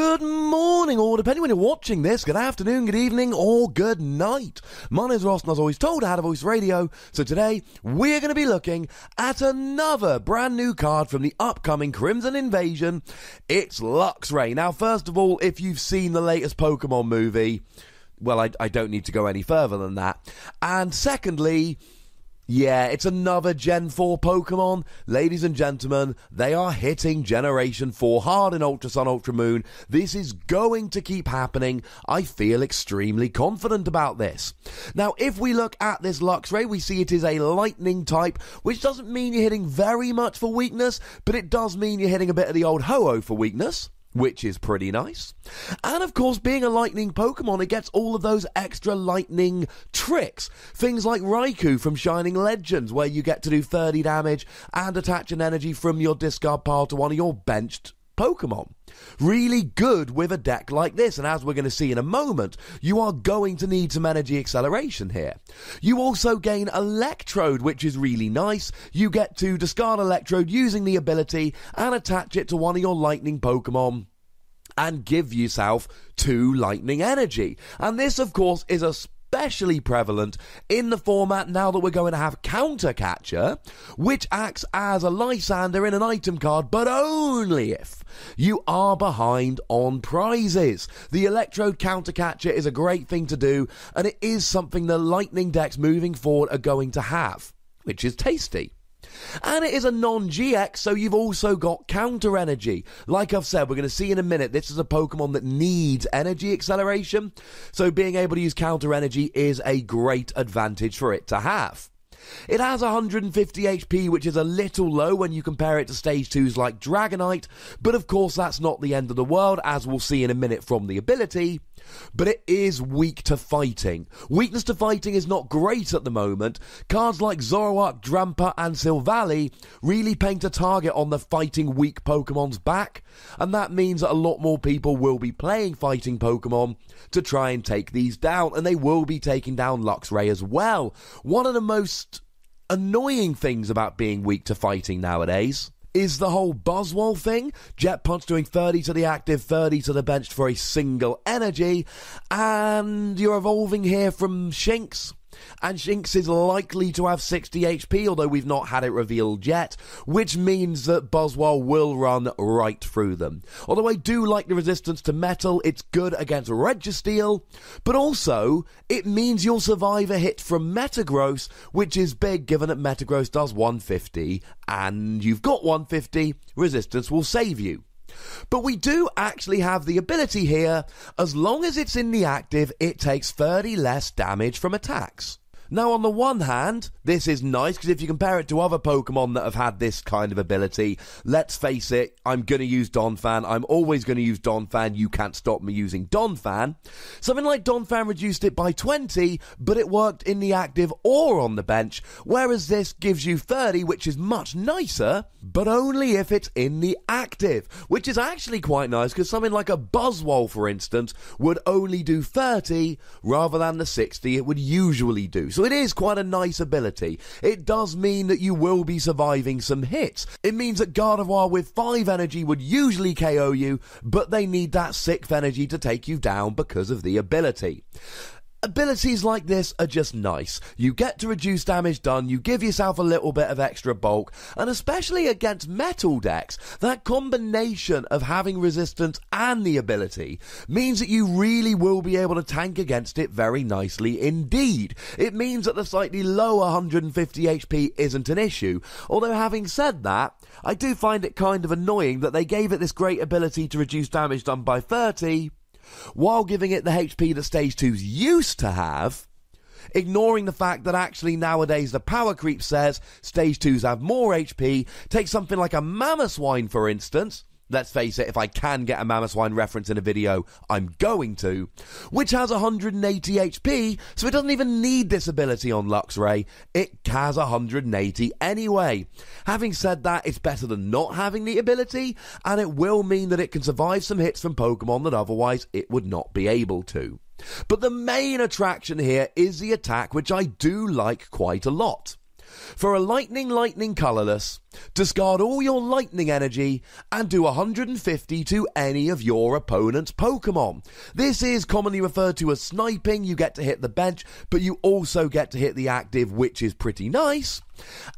Good morning, or depending when you're watching this, good afternoon, good evening, or good night. My name's Ross, and as always told, I had a voice radio. So today, we're going to be looking at another brand new card from the upcoming Crimson Invasion. It's Luxray. Now, first of all, if you've seen the latest Pokémon movie, well, I don't need to go any further than that. And secondly, yeah, it's another Gen 4 Pokemon. Ladies and gentlemen, they are hitting Generation 4 hard in Ultra Sun, Ultra Moon. This is going to keep happening. I feel extremely confident about this. Now, if we look at this Luxray, we see it is a Lightning type, which doesn't mean you're hitting very much for weakness, but it does mean you're hitting a bit of the old Ho-Oh for weakness, which is pretty nice. And of course, being a lightning Pokemon, it gets all of those extra lightning tricks. Things like Raikou from Shining Legends, where you get to do 30 damage and attach an energy from your discard pile to one of your benched Pokemon. Really good with a deck like this, and as we're going to see in a moment, you are going to need some energy acceleration here. You also gain Electrode, which is really nice. You get to discard Electrode using the ability and attach it to one of your lightning Pokemon and give yourself 2 lightning energy. And this, of course, is especially prevalent in the format now that we're going to have Counter Catcher, which acts as a Lysander in an item card, but only if you are behind on prizes. The Electrode Counter Catcher is a great thing to do, and it is something the Lightning decks moving forward are going to have, which is tasty. And it is a non-GX, so you've also got counter energy. Like I've said, we're going to see in a minute, this is a Pokemon that needs energy acceleration, so being able to use counter energy is a great advantage for it to have. It has 150 HP, which is a little low when you compare it to Stage 2s like Dragonite, but of course that's not the end of the world, as we'll see in a minute from the ability. But it is weak to fighting. Weakness to fighting is not great at the moment. Cards like Zoroark, Drampa and Silvally really paint a target on the fighting weak Pokemon's back, and that means that a lot more people will be playing fighting Pokemon to try and take these down, and they will be taking down Luxray as well. One of the most annoying things about being weak to fighting nowadays is the whole Buzzwole thing. Jet Punch doing 30 to the active, 30 to the benched for a single energy, and you're evolving here from Shinx. And Shinx is likely to have 60 HP, although we've not had it revealed yet, which means that Buzzwole will run right through them. Although I do like the resistance to metal, it's good against Registeel, but also it means you'll survive a hit from Metagross, which is big given that Metagross does 150, and you've got 150, resistance will save you. But we do actually have the ability here, as long as it's in the active, it takes 30 less damage from attacks. Now, on the one hand, this is nice, because if you compare it to other Pokemon that have had this kind of ability, let's face it, I'm going to use Donphan. I'm always going to use Donphan. You can't stop me using Donphan. Something like Donphan reduced it by 20, but it worked in the active or on the bench, whereas this gives you 30, which is much nicer, but only if it's in the active, which is actually quite nice, because something like a Buzzwole, for instance, would only do 30, rather than the 60 it would usually do. So it is quite a nice ability. It does mean that you will be surviving some hits. It means that Gardevoir with 5 energy would usually KO you, but they need that 6th energy to take you down because of the ability. Abilities like this are just nice. You get to reduce damage done, you give yourself a little bit of extra bulk, and especially against metal decks, that combination of having resistance and the ability means that you really will be able to tank against it very nicely indeed. It means that the slightly lower 150 HP isn't an issue, although having said that, I do find it kind of annoying that they gave it this great ability to reduce damage done by 30, while giving it the HP that Stage 2s used to have, ignoring the fact that actually nowadays the power creep says Stage 2s have more HP. Take something like a Mamoswine, for instance. Let's face it, if I can get a Mamoswine reference in a video, I'm going to. Which has 180 HP, so it doesn't even need this ability on Luxray. It has 180 anyway. Having said that, it's better than not having the ability, and it will mean that it can survive some hits from Pokemon that otherwise it would not be able to. But the main attraction here is the attack, which I do like quite a lot. For a lightning colorless, discard all your lightning energy and do 150 to any of your opponent's Pokemon. This is commonly referred to as sniping. You get to hit the bench, but you also get to hit the active, which is pretty nice.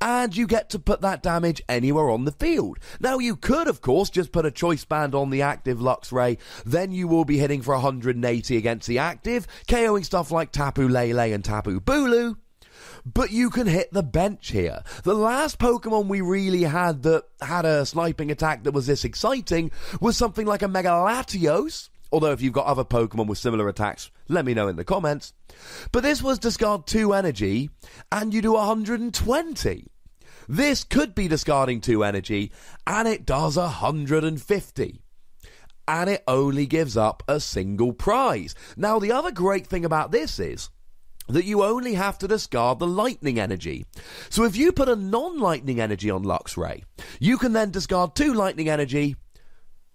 And you get to put that damage anywhere on the field. Now, you could, of course, just put a choice band on the active Luxray. Then you will be hitting for 180 against the active, KOing stuff like Tapu Lele and Tapu Bulu. But you can hit the bench here. The last Pokemon we really had that had a sniping attack that was this exciting was something like a Mega Latios. Although if you've got other Pokemon with similar attacks, let me know in the comments. But this was discard 2 energy, and you do 120. This could be discarding 2 energy, and it does 150. And it only gives up a single prize. Now, the other great thing about this is that you only have to discard the lightning energy. So if you put a non-lightning energy on Luxray, you can then discard 2 lightning energy,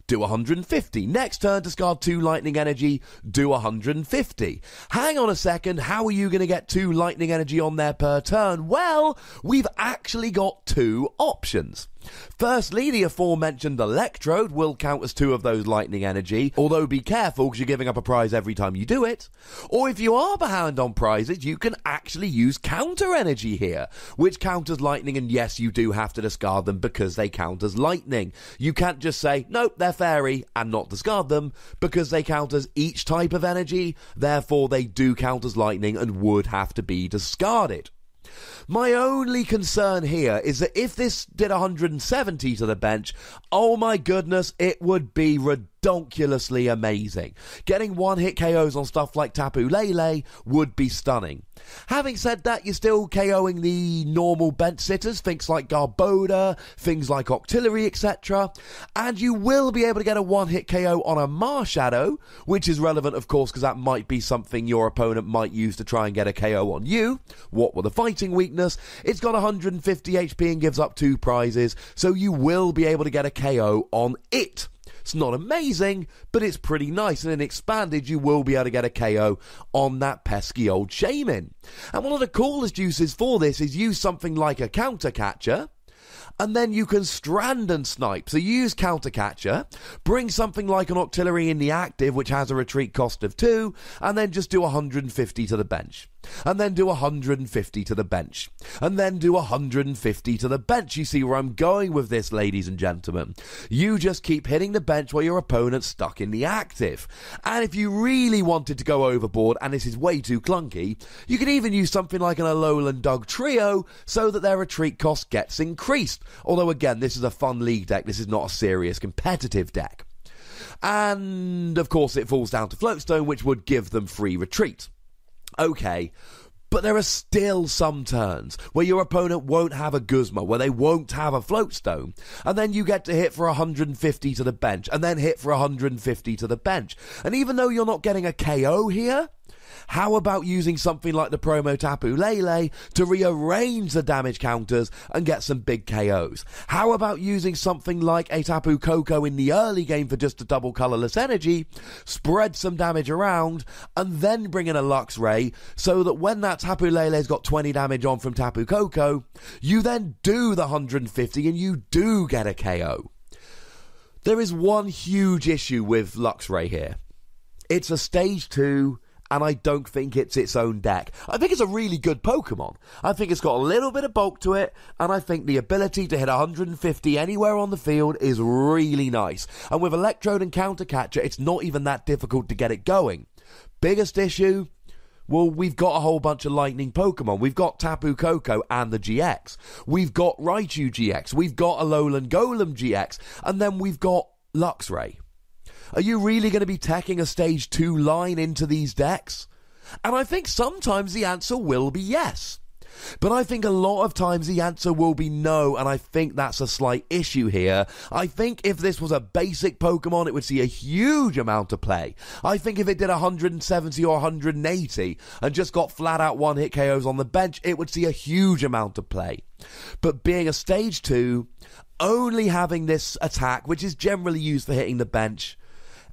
do 150. Next turn, discard 2 lightning energy, do 150. Hang on a second, how are you going to get 2 lightning energy on there per turn? Well, we've actually got 2 options. Firstly, the aforementioned Electrode will count as 2 of those lightning energy, although be careful because you're giving up a prize every time you do it. Or if you are behind on prizes, you can actually use counter energy here, which counters lightning, and yes, you do have to discard them because they count as lightning. You can't just say, nope, they're fairy, and not discard them, because they count as each type of energy, therefore they do count as lightning and would have to be discarded. My only concern here is that if this did 170 to the bench, oh my goodness, it would be redonkulously amazing. Getting one-hit KOs on stuff like Tapu Lele would be stunning. Having said that, you're still KOing the normal bench sitters, things like Garboda, things like Octillery, etc. And you will be able to get a one-hit KO on a Marshadow, which is relevant, of course, because that might be something your opponent might use to try and get a KO on you. What with a fighting weakness? It's got 150 HP and gives up 2 prizes, so you will be able to get a KO on it. It's not amazing, but it's pretty nice, and in expanded you will be able to get a KO on that pesky old Shaman. And one of the coolest uses for this is use something like a Counter Catcher, and then you can strand and snipe. So you use Counter Catcher, bring something like an Octillery in the active, which has a retreat cost of 2, and then just do 150 to the bench. And then do 150 to the bench. And then do 150 to the bench. You see where I'm going with this, ladies and gentlemen. You just keep hitting the bench while your opponent's stuck in the active. And if you really wanted to go overboard, and this is way too clunky, you could even use something like an Alolan Dug Trio so that their retreat cost gets increased. Although again, this is a fun league deck. This is not a serious competitive deck. And of course it falls down to Floatstone, which would give them free retreat. Okay, but there are still some turns where your opponent won't have a Guzma, where they won't have a Floatstone, and then you get to hit for 150 to the bench, and then hit for 150 to the bench. And even though you're not getting a KO here, how about using something like the promo Tapu Lele to rearrange the damage counters and get some big KOs? How about using something like a Tapu Koko in the early game for just a double colorless energy, spread some damage around, and then bring in a Luxray so that when that Tapu Lele's got 20 damage on from Tapu Koko, you then do the 150 and you do get a KO. There is one huge issue with Luxray here. It's a stage 2, and I don't think it's its own deck. I think it's a really good Pokemon. I think it's got a little bit of bulk to it, and I think the ability to hit 150 anywhere on the field is really nice. And with Electrode and Counter Catcher, it's not even that difficult to get it going. Biggest issue? Well, we've got a whole bunch of lightning Pokemon. We've got Tapu Koko and the GX. We've got Raichu GX. We've got Alolan Golem GX. And then we've got Luxray. Are you really going to be teching a stage 2 line into these decks? And I think sometimes the answer will be yes. But I think a lot of times the answer will be no, and I think that's a slight issue here. I think if this was a basic Pokemon, it would see a huge amount of play. I think if it did 170 or 180 and just got flat out one-hit KOs on the bench, it would see a huge amount of play. But being a stage 2, only having this attack, which is generally used for hitting the bench,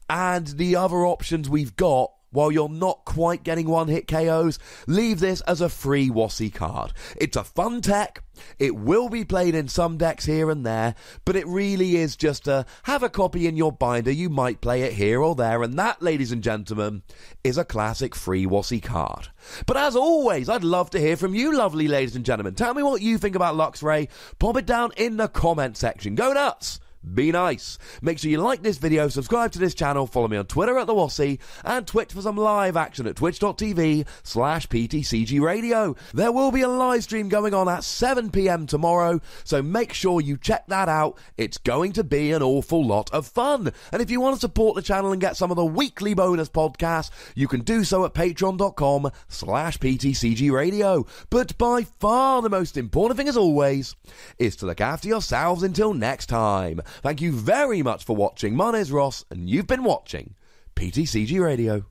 and the other options we've got, while you're not quite getting one-hit KOs, leave this as a free WOSSy card. It's a fun tech. It will be played in some decks here and there, but it really is just a have a copy in your binder. You might play it here or there, and that, ladies and gentlemen, is a classic free WOSSy card. But as always, I'd love to hear from you, lovely ladies and gentlemen. Tell me what you think about Luxray. Pop it down in the comment section. Go nuts! Be nice. Make sure you like this video, subscribe to this channel, follow me on Twitter at the WOSSy, and Twitch for some live action at twitch.tv/PTCGRadio. There will be a live stream going on at 7 PM tomorrow, so make sure you check that out. It's going to be an awful lot of fun. And if you want to support the channel and get some of the weekly bonus podcasts, you can do so at patreon.com/PTCGRadio. But by far the most important thing, as always, is to look after yourselves until next time. Thank you very much for watching. My name's Ross, and you've been watching PTCG Radio.